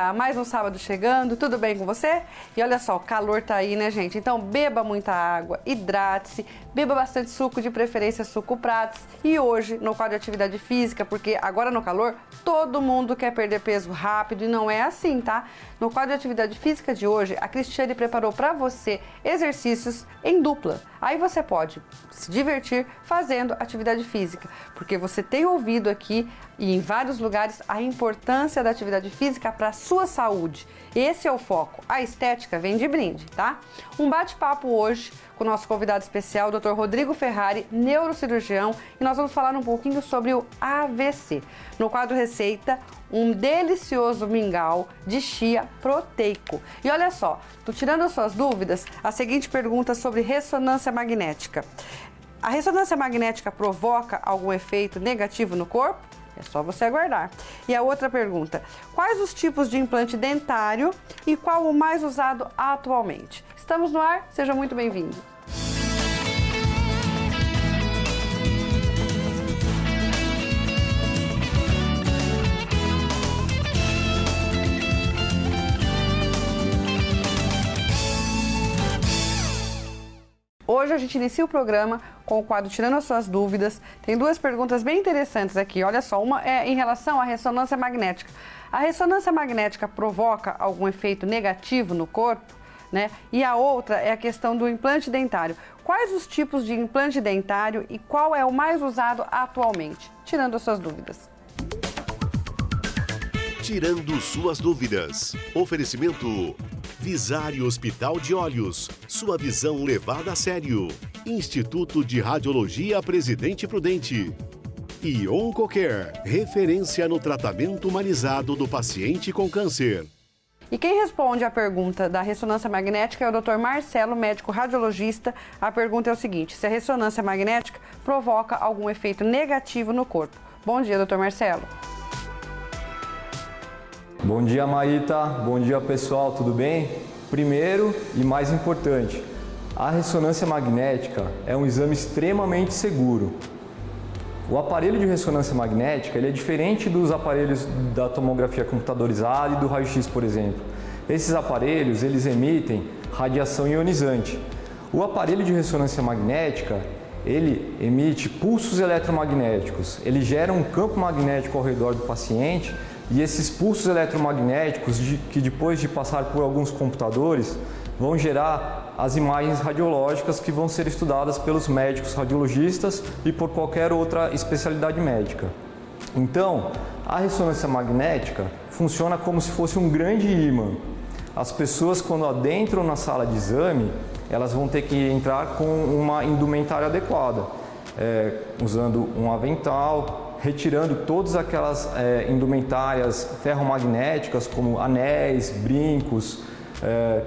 dia! Mais um sábado chegando, tudo bem com você? E olha só, o calor tá aí, né, gente? Então beba muita água, hidrate-se, beba bastante suco, de preferência suco Prats. E hoje, no quadro de atividade física, porque agora no calor, todo mundo quer perder peso rápido e não é assim, tá? No quadro de atividade física de hoje, a Cristiane preparou para você exercícios em dupla. Aí você pode se divertir fazendo atividade física, porque você tem ouvido aqui e em vários lugares a importância da atividade física para a sua saúde. Esse é o foco. A estética vem de brinde, tá? Um bate-papo hoje com o nosso convidado especial, o Dr. Rodrigo Ferrari, neurocirurgião, e nós vamos falar um pouquinho sobre o AVC. No quadro Receita, um delicioso mingau de chia proteico. E olha só, tô tirando as suas dúvidas, a seguinte pergunta sobre ressonância magnética. A ressonância magnética provoca algum efeito negativo no corpo? É só você aguardar. E a outra pergunta, quais os tipos de implante dentário e qual o mais usado atualmente? Estamos no ar, seja muito bem-vindo. Hoje a gente inicia o programa com o quadro Tirando as Suas Dúvidas. Tem duas perguntas bem interessantes aqui. Olha só, uma é em relação à ressonância magnética. A ressonância magnética provoca algum efeito negativo no corpo, né? E a outra é a questão do implante dentário. Quais os tipos de implante dentário e qual é o mais usado atualmente? Tirando as suas dúvidas. Tirando suas dúvidas. Oferecimento Visari Hospital de Olhos. Sua visão levada a sério. Instituto de Radiologia Presidente Prudente. E Oncocare, referência no tratamento humanizado do paciente com câncer. E quem responde à pergunta da ressonância magnética é o Dr. Marcelo, médico radiologista. A pergunta é o seguinte: se a ressonância magnética provoca algum efeito negativo no corpo? Bom dia, Dr. Marcelo. Bom dia, Maíta. Bom dia, pessoal. Tudo bem? Primeiro e mais importante, a ressonância magnética é um exame extremamente seguro. O aparelho de ressonância magnética ele é diferente dos aparelhos da tomografia computadorizada e do raio-x, por exemplo. Esses aparelhos eles emitem radiação ionizante. O aparelho de ressonância magnética ele emite pulsos eletromagnéticos. Ele gera um campo magnético ao redor do paciente. E esses pulsos eletromagnéticos, que depois de passar por alguns computadores, vão gerar as imagens radiológicas que vão ser estudadas pelos médicos radiologistas e por qualquer outra especialidade médica. Então, a ressonância magnética funciona como se fosse um grande ímã. As pessoas, quando adentram na sala de exame, elas vão ter que entrar com uma indumentária adequada, usando um avental, retirando todas aquelas indumentárias ferromagnéticas como anéis, brincos,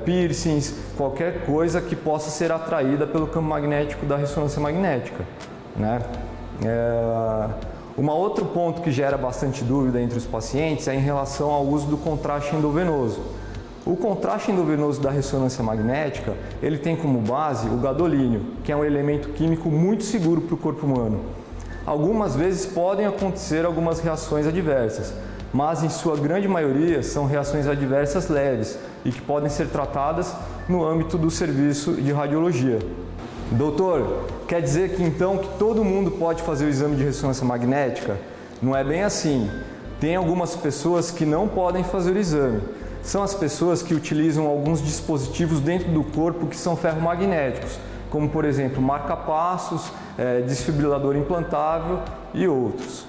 piercings, qualquer coisa que possa ser atraída pelo campo magnético da ressonância magnética, né? Um outro ponto que gera bastante dúvida entre os pacientes é em relação ao uso do contraste endovenoso. O contraste endovenoso da ressonância magnética, ele tem como base o gadolínio, que é um elemento químico muito seguro para o corpo humano. Algumas vezes podem acontecer algumas reações adversas, mas em sua grande maioria são reações adversas leves e que podem ser tratadas no âmbito do serviço de radiologia. Doutor, quer dizer que então que todo mundo pode fazer o exame de ressonância magnética? Não é bem assim. Tem algumas pessoas que não podem fazer o exame. São as pessoas que utilizam alguns dispositivos dentro do corpo que são ferromagnéticos, como por exemplo marca-passos, desfibrilador implantável e outros.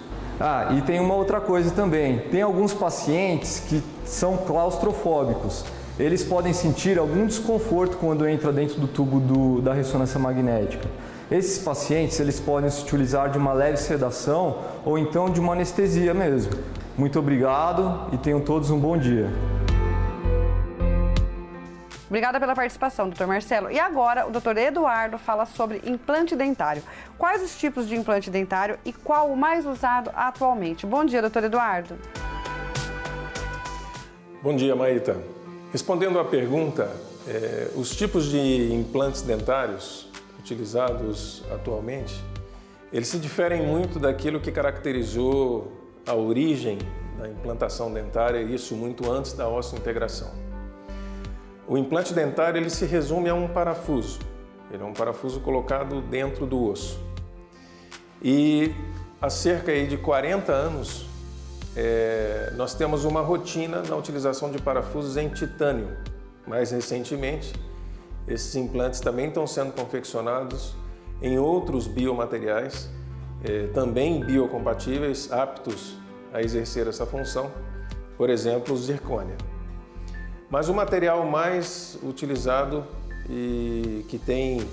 E tem uma outra coisa também, tem alguns pacientes que são claustrofóbicos. Eles podem sentir algum desconforto quando entra dentro do tubo da ressonância magnética. Esses pacientes eles podem se utilizar de uma leve sedação ou então de uma anestesia mesmo. Muito obrigado e tenham todos um bom dia. Obrigada pela participação, Dr. Marcelo. E agora o Dr. Eduardo fala sobre implante dentário. Quais os tipos de implante dentário e qual o mais usado atualmente? Bom dia, Dr. Eduardo. Bom dia, Maíta. Respondendo à pergunta, os tipos de implantes dentários utilizados atualmente, eles se diferem muito daquilo que caracterizou a origem da implantação dentária, isso muito antes da osseointegração. O implante dentário ele se resume a um parafuso. Ele é um parafuso colocado dentro do osso. E há cerca aí de 40 anos, nós temos uma rotina na utilização de parafusos em titânio. Mais recentemente, esses implantes também estão sendo confeccionados em outros biomateriais, também biocompatíveis, aptos a exercer essa função, por exemplo, o zircônia. Mas o material mais utilizado e que tem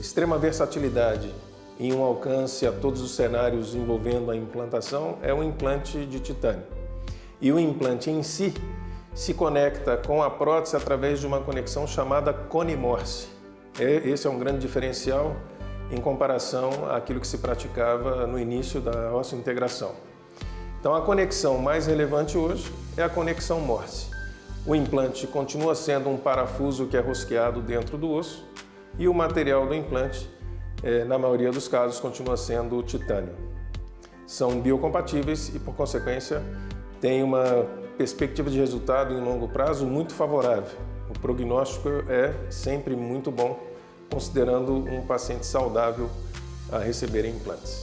extrema versatilidade em um alcance a todos os cenários envolvendo a implantação é o implante de titânio. E o implante em si se conecta com a prótese através de uma conexão chamada cone-morse. Esse é um grande diferencial em comparação àquilo que se praticava no início da osseointegração. Então, a conexão mais relevante hoje é a conexão Morse. O implante continua sendo um parafuso que é rosqueado dentro do osso e o material do implante, na maioria dos casos, continua sendo o titânio. São biocompatíveis e, por consequência, têm uma perspectiva de resultado em longo prazo muito favorável. O prognóstico é sempre muito bom, considerando um paciente saudável a receber implantes.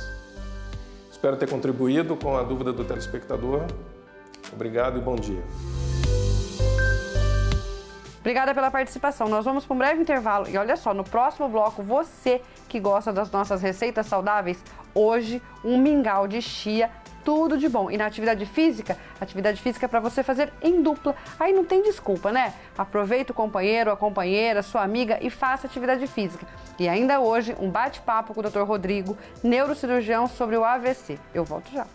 Espero ter contribuído com a dúvida do telespectador. Obrigado e bom dia. Obrigada pela participação. Nós vamos para um breve intervalo e olha só, no próximo bloco, você que gosta das nossas receitas saudáveis, hoje um mingau de chia, tudo de bom. E na atividade física é para você fazer em dupla. Aí não tem desculpa, né? Aproveita o companheiro, a companheira, sua amiga e faça atividade física. E ainda hoje, um bate-papo com o Dr. Rodrigo, neurocirurgião, sobre o AVC. Eu volto já.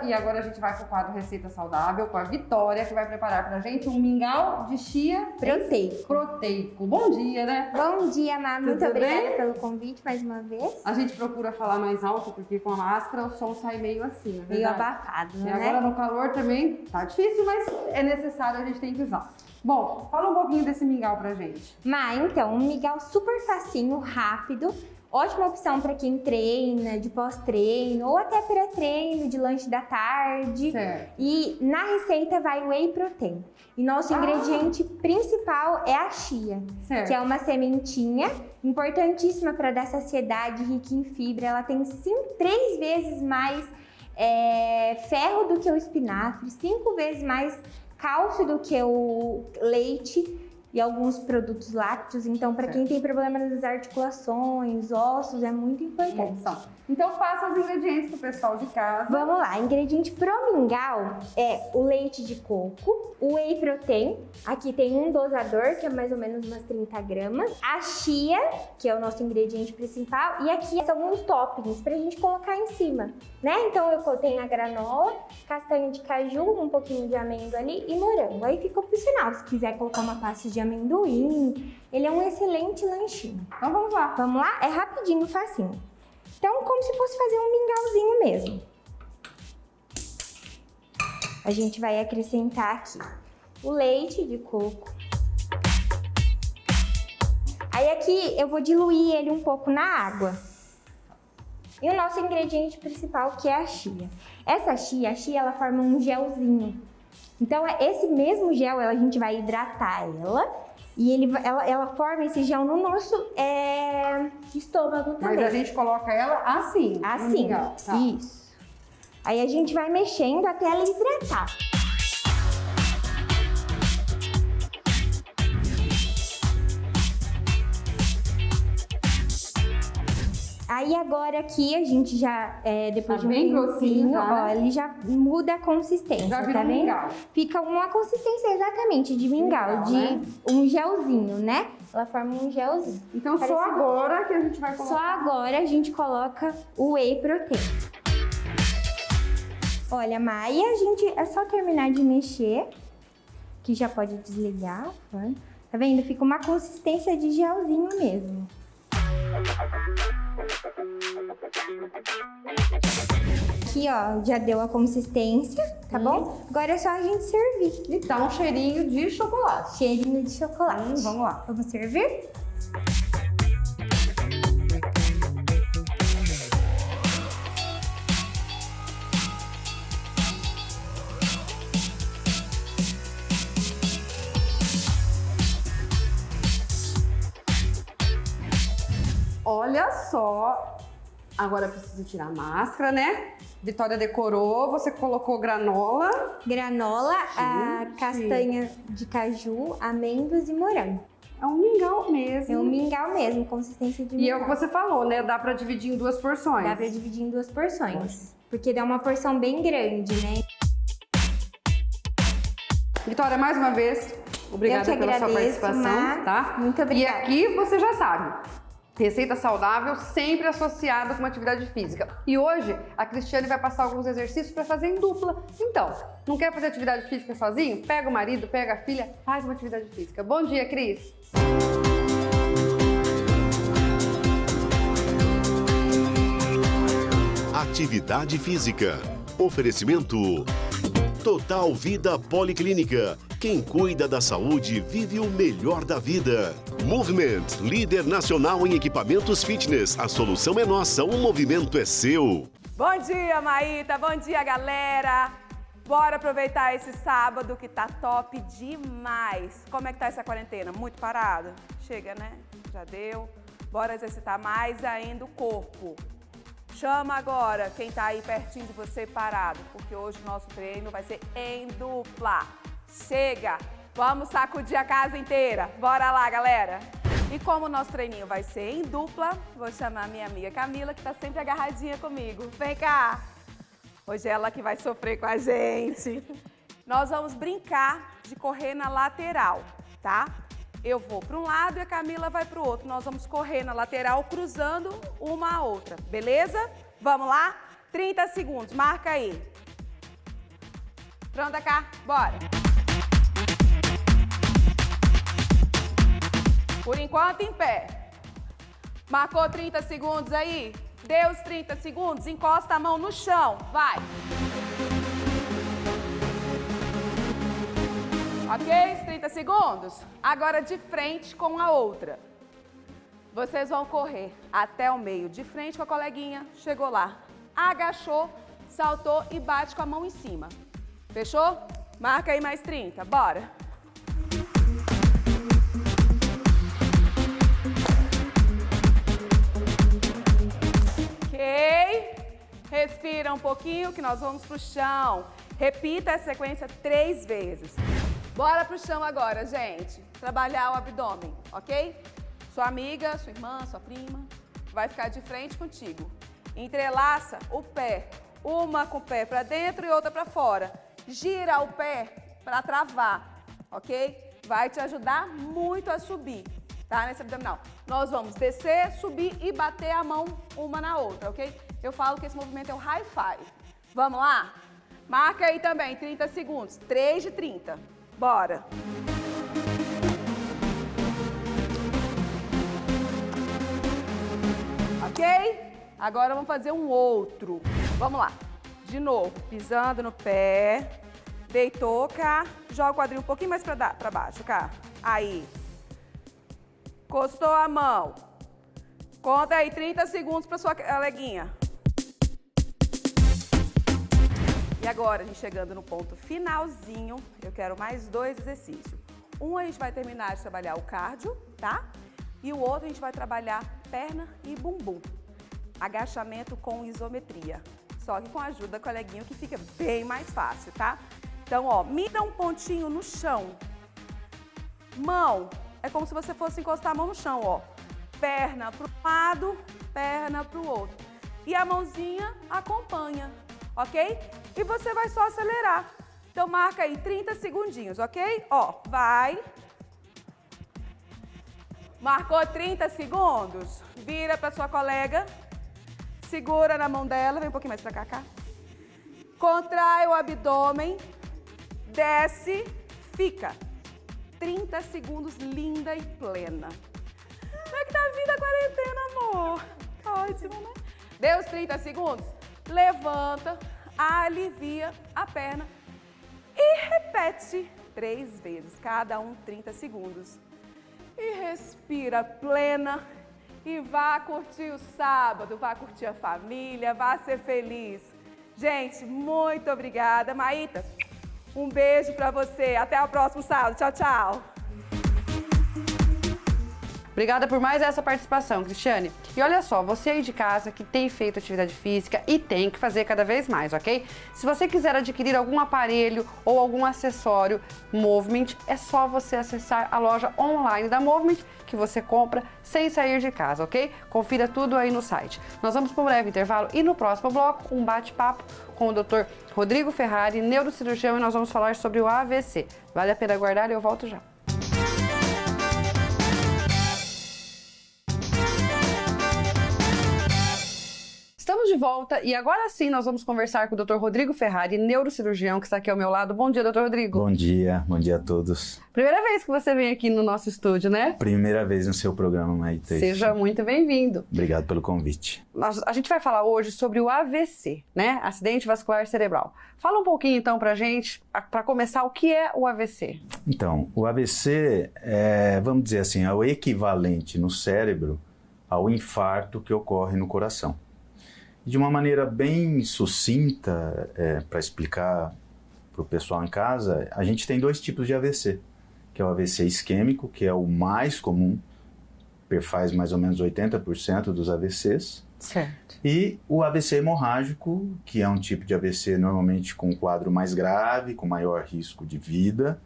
E agora a gente vai pro quadro Receita Saudável com a Vitória, que vai preparar pra gente um mingau de chia proteico. Bom dia, né? Bom dia, Má. Muito obrigada pelo convite mais uma vez. A gente procura falar mais alto, porque com a máscara o som sai meio assim, né? Meio abafado, né? E agora no calor também tá difícil, mas é necessário, a gente tem que usar. Bom, fala um pouquinho desse mingau pra gente. Má, então, um mingau super facinho, rápido. Ótima opção para quem treina, de pós-treino ou até pré-treino, de lanche da tarde. Certo. E na receita vai whey protein. E nosso ingrediente principal é a chia, certo, que é uma sementinha importantíssima para dar saciedade, rica em fibra. Ela tem 3 vezes mais ferro do que o espinafre, 5 vezes mais cálcio do que o leite e alguns produtos lácteos. Então, para quem tem problema nas articulações, ossos, é muito importante. Então, passa os ingredientes pro pessoal de casa. Vamos lá, ingrediente pro mingau é o leite de coco, o whey protein, aqui tem um dosador, que é mais ou menos umas 30 gramas, a chia, que é o nosso ingrediente principal, e aqui são uns toppings pra gente colocar em cima, né? Então, eu tenho a granola, castanha de caju, um pouquinho de amêndoa ali e morango. Aí fica opcional, se quiser colocar uma pasta de amendoim, ele é um excelente lanchinho. Então, vamos lá. Vamos lá? É rapidinho, facinho. Então, como se fosse fazer um mingauzinho mesmo. A gente vai acrescentar aqui o leite de coco. Aí aqui eu vou diluir ele um pouco na água. E o nosso ingrediente principal, que é a chia. Essa chia, ela forma um gelzinho. Então, esse mesmo gel, a gente vai hidratar ela. E ela forma esse gel no nosso estômago também. Mas a gente coloca ela assim. Assim, tá. Isso. Aí a gente vai mexendo até ela hidratar. Aí agora aqui a gente já, depois de um bem grossinho, ó, ele já muda a consistência, já vira tá um vendo? mingau. Fica uma consistência exatamente de mingau, de né? um gelzinho, né? Ela forma um gelzinho. Então só agora que a gente vai colocar. Só agora a gente coloca o whey protein. Olha, Maia, a gente é só terminar de mexer, que já pode desligar, tá vendo? Fica uma consistência de gelzinho mesmo. Aqui, ó, já deu a consistência, tá bom? Agora é só a gente servir. E tá um cheirinho de chocolate. Cheirinho de chocolate. Vamos lá. Vamos servir? Olha só. Agora preciso tirar a máscara, né? Vitória decorou, você colocou granola. Granola, a castanha de caju, amêndoas e morango. É um mingau mesmo. É um mingau mesmo, consistência de E é o mingau. que você falou, né? Dá pra dividir em 2 porções. Dá pra dividir em 2 porções. Porque dá uma porção bem grande, né? Vitória, mais uma vez, obrigada Eu que pela sua agradeço, participação, Má. tá? Muito obrigada. E aqui você já sabe, receita saudável sempre associada com uma atividade física. E hoje a Cristiane vai passar alguns exercícios para fazer em dupla. Então, não quer fazer atividade física sozinho? Pega o marido, pega a filha, faz uma atividade física. Bom dia, Cris! Atividade física. Oferecimento Total Vida Policlínica. Quem cuida da saúde vive o melhor da vida. Movement, líder nacional em equipamentos fitness. A solução é nossa, o movimento é seu. Bom dia, Maíta. Bom dia, galera. Bora aproveitar esse sábado que tá top demais. Como é que tá essa quarentena? Muito parado? Chega, né? Já deu. Bora exercitar mais ainda o corpo. Chama agora quem tá aí pertinho de você parado, porque hoje o nosso treino vai ser em dupla. Chega! Vamos sacudir a casa inteira. Bora lá, galera! E como o nosso treininho vai ser em dupla, vou chamar minha amiga Camila, que tá sempre agarradinha comigo. Vem cá! Hoje é ela que vai sofrer com a gente. Nós vamos brincar de correr na lateral, tá? Eu vou para um lado e a Camila vai para o outro. Nós vamos correr na lateral, cruzando uma a outra, beleza? Vamos lá? 30 segundos, marca aí. Pronta cá, bora! Por enquanto, em pé. Marcou 30 segundos aí? Deu os 30 segundos, encosta a mão no chão, vai! Ok? 30 segundos? Agora de frente com a outra. Vocês vão correr até o meio, de frente com a coleguinha, chegou lá, agachou, saltou e bate com a mão em cima. Fechou? Marca aí mais 30, bora! Ok? Respira um pouquinho que nós vamos pro chão. Repita a sequência 3 vezes. Bora pro chão agora, gente. Trabalhar o abdômen, ok? Sua amiga, sua irmã, sua prima vai ficar de frente contigo. Entrelaça o pé, uma com o pé para dentro e outra para fora. Gira o pé para travar, ok? Vai te ajudar muito a subir, tá? Nesse abdominal. Nós vamos descer, subir e bater a mão uma na outra, ok? Eu falo que esse movimento é o high five. Vamos lá? Marca aí também, 30 segundos. 3 de 30. Bora! Ok? Agora vamos fazer um outro. Vamos lá. De novo, pisando no pé. Deitou, cá. Joga o quadril um pouquinho mais pra baixo, cá. Aí. Encostou a mão. Conta aí 30 segundos pra sua coleguinha. E agora, a gente chegando no ponto finalzinho, eu quero mais 2 exercícios. Um a gente vai terminar de trabalhar o cardio, tá? E o outro a gente vai trabalhar perna e bumbum. Agachamento com isometria. Só que com a ajuda da coleguinha, que fica bem mais fácil, tá? Então, ó, mira um pontinho no chão. Mão, é como se você fosse encostar a mão no chão, ó. Perna pro lado, perna pro outro. E a mãozinha acompanha, ok? E você vai só acelerar. Então, marca aí 30 segundinhos, ok? Ó, vai. Marcou 30 segundos? Vira para sua colega. Segura na mão dela. Vem um pouquinho mais para cá, cá. Contrai o abdômen. Desce. Fica. 30 segundos, linda e plena. Como é que tá vindo a quarentena, amor? Tá ótimo, né? Deu os 30 segundos? Levanta, alivia a perna e repete 3 vezes, cada um 30 segundos. E respira plena e vá curtir o sábado, vá curtir a família, vá ser feliz. Gente, muito obrigada. Maíta, um beijo pra você. Até o próximo sábado. Tchau, tchau. Obrigada por mais essa participação, Cristiane. E olha só, você aí de casa que tem feito atividade física e tem que fazer cada vez mais, ok? Se você quiser adquirir algum aparelho ou algum acessório Movement, é só você acessar a loja online da Movement que você compra sem sair de casa, ok? Confira tudo aí no site. Nós vamos para um breve intervalo e no próximo bloco um bate-papo com o Dr. Rodrigo Ferrari, neurocirurgião, e nós vamos falar sobre o AVC. Vale a pena aguardar e eu volto já. Estamos de volta e agora sim nós vamos conversar com o Dr. Rodrigo Ferrari, neurocirurgião, que está aqui ao meu lado. Bom dia, Dr. Rodrigo. Bom dia a todos. Primeira vez que você vem aqui no nosso estúdio, né? Primeira vez no seu programa, Maíta. Seja muito bem-vindo. Obrigado pelo convite. A gente vai falar hoje sobre o AVC, né? Acidente vascular cerebral. Fala um pouquinho então pra gente, para começar, o que é o AVC? Então, o AVC é, vamos dizer assim, é o equivalente no cérebro ao infarto que ocorre no coração. De uma maneira bem sucinta, para explicar para o pessoal em casa, a gente tem 2 tipos de AVC, que é o AVC isquêmico, que é o mais comum, perfaz mais ou menos 80% dos AVCs, certo. E o AVC hemorrágico, que é um tipo de AVC normalmente com um quadro mais grave, com maior risco de vida,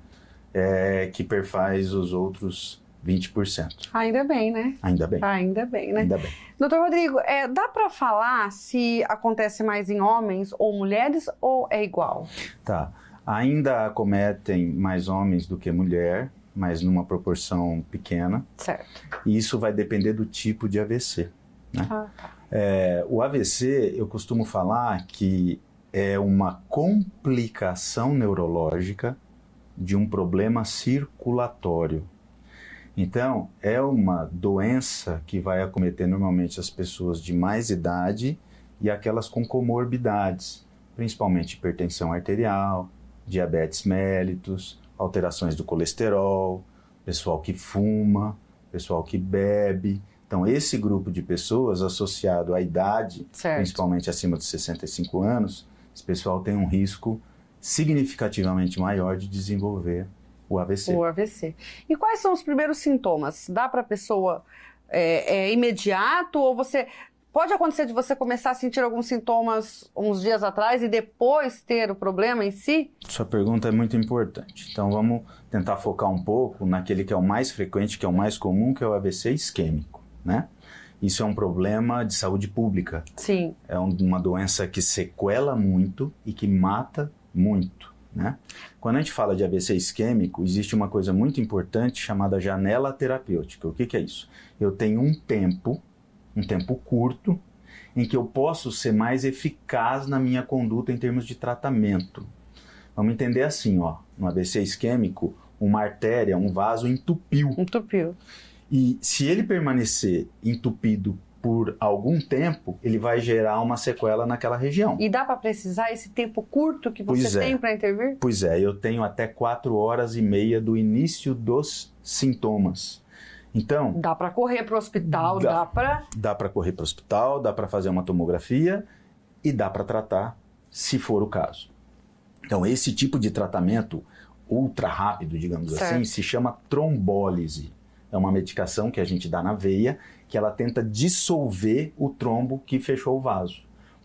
que perfaz os outros 20%. Ainda bem, né? Ainda bem. Ainda bem, né? Ainda bem. Doutor Rodrigo, dá para falar se acontece mais em homens ou mulheres ou é igual? Tá. Ainda acometem mais homens do que mulher, mas numa proporção pequena. Certo. E isso vai depender do tipo de AVC, né? Ah, tá. O AVC, eu costumo falar que é uma complicação neurológica de um problema circulatório. Então, é uma doença que vai acometer normalmente as pessoas de mais idade e aquelas com comorbidades, principalmente hipertensão arterial, diabetes mellitus, alterações do colesterol, pessoal que fuma, pessoal que bebe. Então, esse grupo de pessoas associado à idade, certo, principalmente acima de 65 anos, esse pessoal tem um risco significativamente maior de desenvolver o AVC. O AVC. E quais são os primeiros sintomas? Dá para a pessoa, imediato, ou pode acontecer de você começar a sentir alguns sintomas uns dias atrás e depois ter o problema em si? Sua pergunta é muito importante. Então vamos tentar focar um pouco naquele que é o mais frequente, que é o mais comum, que é o AVC isquêmico, né? Isso é um problema de saúde pública. Sim. É uma doença que sequela muito e que mata muito, né? Quando a gente fala de AVC isquêmico, existe uma coisa muito importante chamada janela terapêutica. O que é isso? Eu tenho um tempo curto, em que eu posso ser mais eficaz na minha conduta em termos de tratamento. Vamos entender assim, ó, no AVC isquêmico, uma artéria, um vaso entupiu. Entupiu. E se ele permanecer entupido por algum tempo, ele vai gerar uma sequela naquela região. E dá para precisar esse tempo curto que você tem para intervir? Pois é, eu tenho até 4 horas e meia do início dos sintomas. Então, dá para correr para o hospital, dá para correr para o hospital, dá para fazer uma tomografia e dá para tratar, se for o caso. Então, esse tipo de tratamento ultra rápido, digamos assim, se chama trombólise. É uma medicação que a gente dá na veia, que ela tenta dissolver o trombo que fechou o vaso.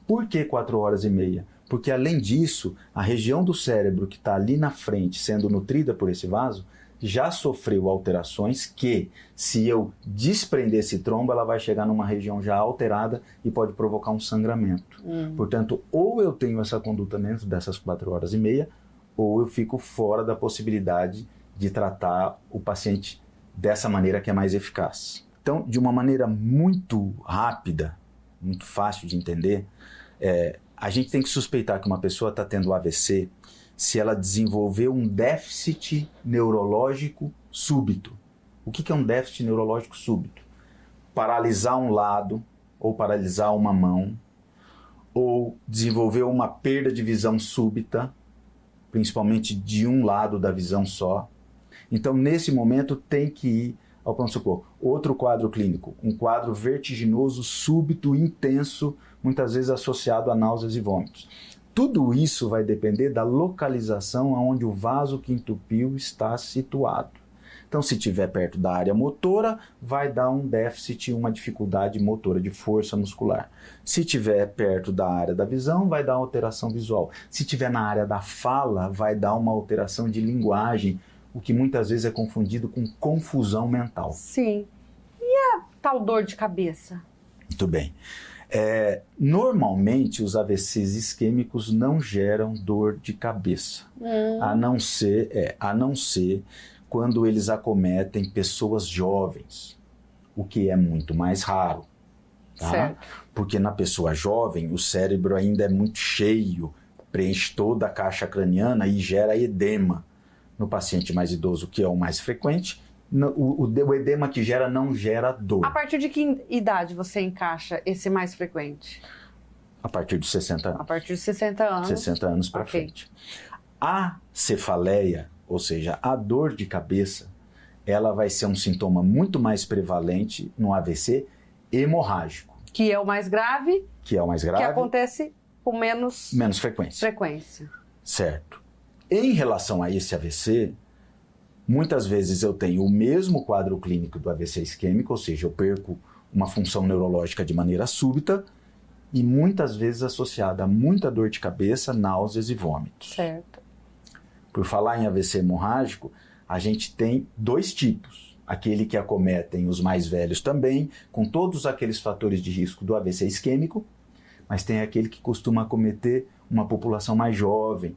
Por que 4 horas e meia? Porque, além disso, a região do cérebro que está ali na frente, sendo nutrida por esse vaso, já sofreu alterações que, se eu desprender esse trombo, ela vai chegar numa região já alterada e pode provocar um sangramento. Portanto, ou eu tenho essa conduta dentro dessas 4 horas e meia, ou eu fico fora da possibilidade de tratar o paciente dessa maneira que é mais eficaz. Então, de uma maneira muito rápida, muito fácil de entender, a gente tem que suspeitar que uma pessoa está tendo AVC se ela desenvolveu um déficit neurológico súbito. O que é um déficit neurológico súbito? Paralisar um lado ou paralisar uma mão, ou desenvolver uma perda de visão súbita, principalmente de um lado da visão só. Então, nesse momento, tem que ir ao pronto-socorro. Outro quadro clínico, um quadro vertiginoso, súbito, intenso, muitas vezes associado a náuseas e vômitos. Tudo isso vai depender da localização onde o vaso que entupiu está situado. Então, se estiver perto da área motora, vai dar um déficit, uma dificuldade motora de força muscular. Se estiver perto da área da visão, vai dar alteração visual. Se estiver na área da fala, vai dar uma alteração de linguagem, o que muitas vezes é confundido com confusão mental. Sim. E a tal dor de cabeça? Muito bem. Normalmente, os AVCs isquêmicos não geram dor de cabeça, a não ser quando eles acometem pessoas jovens, o que é muito mais raro. Tá? Certo. Porque na pessoa jovem, o cérebro ainda é muito cheio, preenche toda a caixa craniana e gera edema. No paciente mais idoso, que é o mais frequente, o edema que gera não gera dor. A partir de que idade você encaixa esse mais frequente? A partir dos 60 anos. A partir de 60 anos. 60 anos para frente. A cefaleia, ou seja, a dor de cabeça, ela vai ser um sintoma muito mais prevalente no AVC hemorrágico. Que é o mais grave. Que é o mais grave. Que acontece com menos frequência. Certo. Em relação a esse AVC, muitas vezes eu tenho o mesmo quadro clínico do AVC isquêmico, ou seja, eu perco uma função neurológica de maneira súbita e muitas vezes associada a muita dor de cabeça, náuseas e vômitos. Certo. Por falar em AVC hemorrágico, a gente tem dois tipos. Aquele que acometem os mais velhos também, com todos aqueles fatores de risco do AVC isquêmico, mas tem aquele que costuma acometer uma população mais jovem,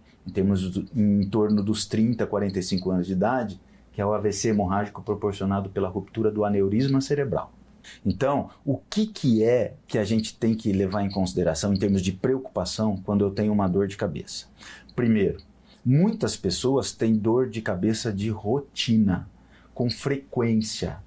em torno dos 30, 45 anos de idade, que é o AVC hemorrágico proporcionado pela ruptura do aneurisma cerebral. Então, o que é que a gente tem que levar em consideração em termos de preocupação quando eu tenho uma dor de cabeça? Primeiro, muitas pessoas têm dor de cabeça de rotina, com frequência,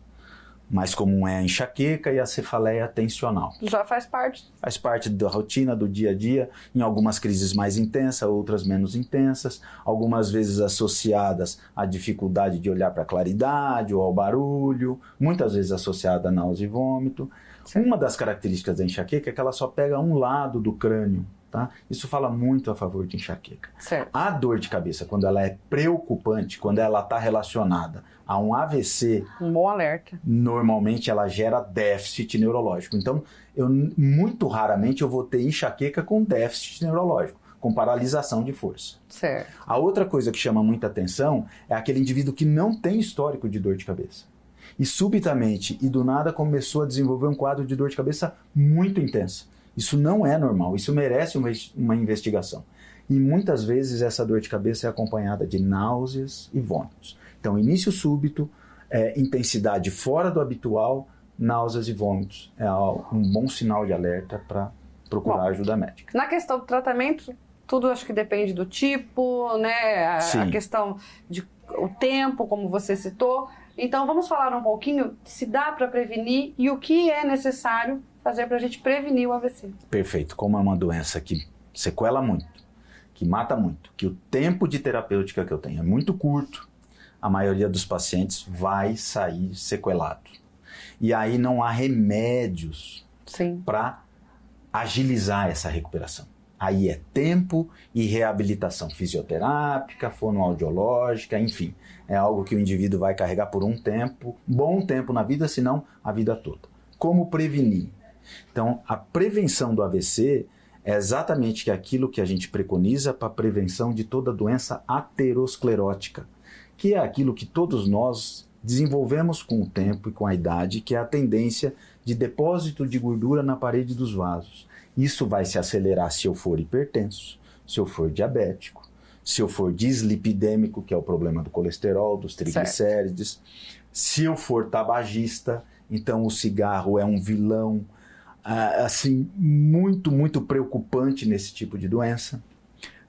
mais comum é a enxaqueca e a cefaleia tensional. Já faz parte. Faz parte da rotina, do dia a dia, em algumas crises mais intensas, outras menos intensas, algumas vezes associadas à dificuldade de olhar para a claridade ou ao barulho, muitas vezes associada a náusea e vômito. Sim. Uma das características da enxaqueca é que ela só pega um lado do crânio. Tá? Isso fala muito a favor de enxaqueca. Certo. A dor de cabeça, quando ela é preocupante, quando ela está relacionada a um AVC, um bom alerta. Normalmente ela gera déficit neurológico. Então, muito raramente eu vou ter enxaqueca com déficit neurológico, com paralisação de força. Certo. A outra coisa que chama muita atenção é aquele indivíduo que não tem histórico de dor de cabeça. E subitamente e do nada começou a desenvolver um quadro de dor de cabeça muito intensa. Isso não é normal, isso merece uma investigação. E muitas vezes essa dor de cabeça é acompanhada de náuseas e vômitos. Então, início súbito, intensidade fora do habitual, náuseas e vômitos. É um bom sinal de alerta para procurar ajuda médica. Na questão do tratamento, tudo acho que depende do tipo, né? A questão de o tempo, como você citou. Então, vamos falar um pouquinho se dá para prevenir e o que é necessário fazer para a gente prevenir o AVC. Perfeito. Como é uma doença que sequela muito, que mata muito, que o tempo de terapêutica que eu tenho é muito curto, a maioria dos pacientes vai sair sequelado. E aí não há remédios para agilizar essa recuperação. Aí é tempo e reabilitação fisioterápica, fonoaudiológica, enfim. É algo que o indivíduo vai carregar por um tempo, bom tempo na vida, se não a vida toda. Como prevenir? Então, a prevenção do AVC é exatamente aquilo que a gente preconiza para a prevenção de toda doença aterosclerótica, que é aquilo que todos nós desenvolvemos com o tempo e com a idade, que é a tendência de depósito de gordura na parede dos vasos. Isso vai se acelerar se eu for hipertenso, se eu for diabético, se eu for dislipidêmico, que é o problema do colesterol, dos triglicérides, se eu for tabagista, então o cigarro é um vilão, assim, muito, muito preocupante nesse tipo de doença.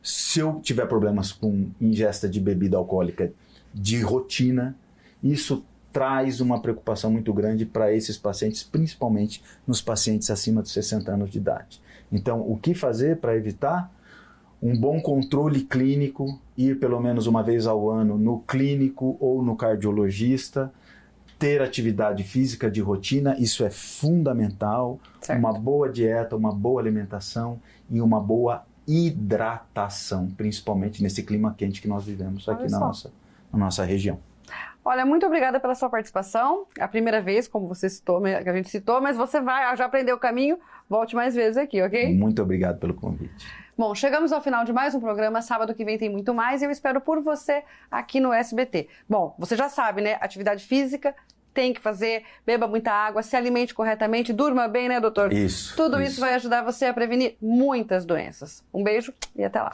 Se eu tiver problemas com ingesta de bebida alcoólica de rotina, isso traz uma preocupação muito grande para esses pacientes, principalmente nos pacientes acima dos 60 anos de idade. Então, o que fazer para evitar? Um bom controle clínico, ir pelo menos uma vez ao ano no clínico ou no cardiologista, ter atividade física de rotina, isso é fundamental, certo. Uma boa dieta, uma boa alimentação e uma boa hidratação, principalmente nesse clima quente que nós vivemos aqui na nossa região. Olha, muito obrigada pela sua participação. É a primeira vez, como você citou, que a gente citou, mas você já aprendeu o caminho, volte mais vezes aqui, ok? Muito obrigado pelo convite. Bom, chegamos ao final de mais um programa. Sábado que vem tem muito mais e eu espero por você aqui no SBT. Bom, você já sabe, né? Atividade física tem que fazer, beba muita água, se alimente corretamente, durma bem, né, doutor? Isso. Tudo isso vai ajudar você a prevenir muitas doenças. Um beijo e até lá.